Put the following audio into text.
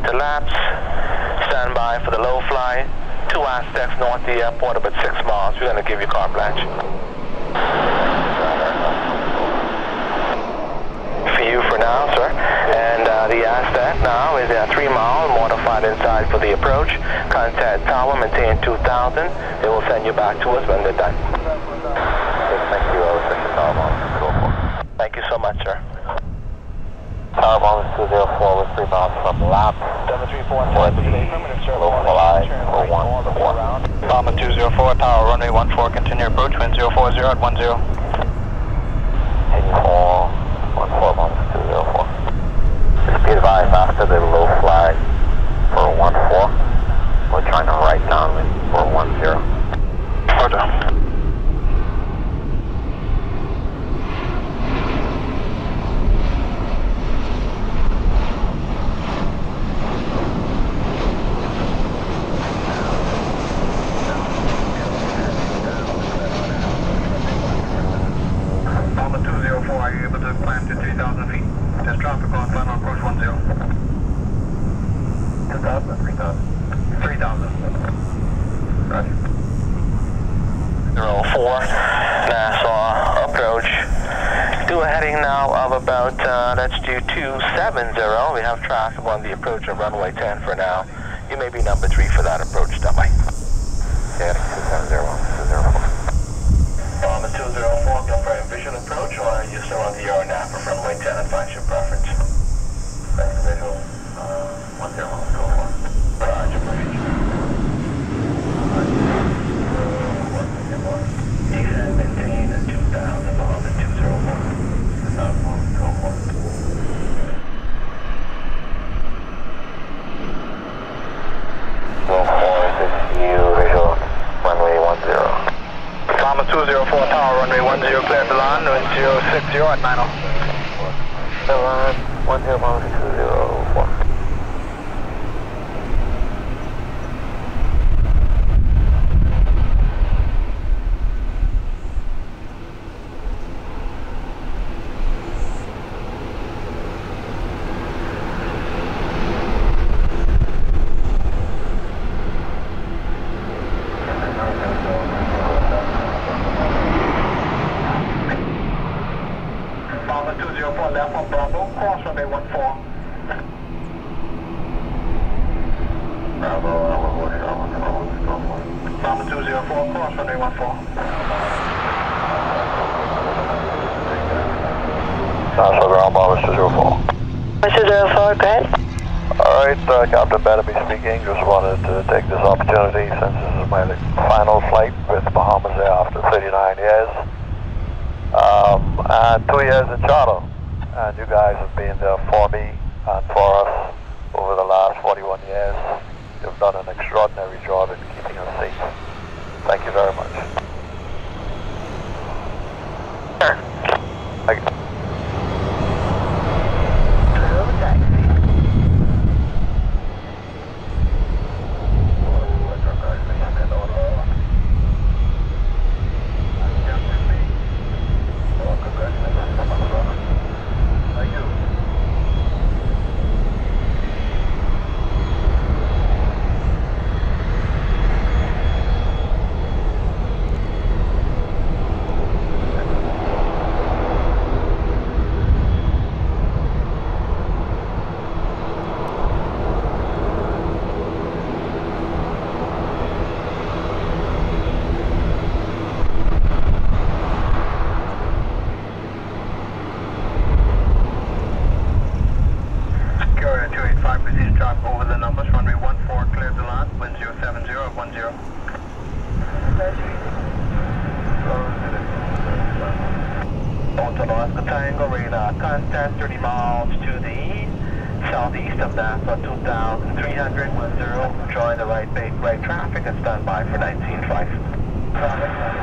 into laps. Stand by for the low fly. 2 Aztecs north of the airport, about 6 miles. We're going to give you carte blanche. For you for now, sir. And the Aztec now is at 3 miles, modified inside for the approach. Contact tower, maintain 2000. They will send you back to us when they're done. Thank you, Thank you so much, sir. Tower Bahamas 204 with 3 miles from lap. 734 low fly for 1-4. Bahama 204, tower runway 14, continue approach, wind 040 at 10. Heading for 14 Bahamas 204. Just be advised after the low flag for 14, we're trying to right downwind for 10. Roger. Are you able to climb to 3,000 feet? There's traffic on final approach 10. 2,000 or 3,000? 3,000. Roger. 04, Nassau approach. Do a heading now of about, let's do 270. We have traffic on the approach of runway 10 for now. You may be number 3 for that approach, Stubby. Yeah, 270. Bahama 204, confirm visual approach, or are you still on the RNAP of runway 10 and find your preference? Thanks, visual. 10, go for. Roger, Descend, maintain at 2000, Bahama 204. Go for. Go for, this is you, visual, runway 10. Bahama 204, tower runway 10, clear to land, wind 060 at 90. Milan 10 Bahamas 204. Bahama 204, left on Bravo, cross runway 14. Bravo, Bahama 204, cross runway 14. Nassau ground, Bahamas 204. 204, go ahead. Alright, Captain Beneby speaking. Just wanted to take this opportunity since this is my final flight with Bahamasair after 39 years. And 2 years in charter. And you guys have been there for me and for us over the last 41 years. You've done an extraordinary job in keeping us safe. Thank you very much. Sure. Thank you. Over the numbers, runway 14, clear to land, wind 070 at 10. Hotel Alaska Tango radar, contact 30 miles to the southeast of Nassau, 2300, 10, join the right traffic and stand by for 19.5.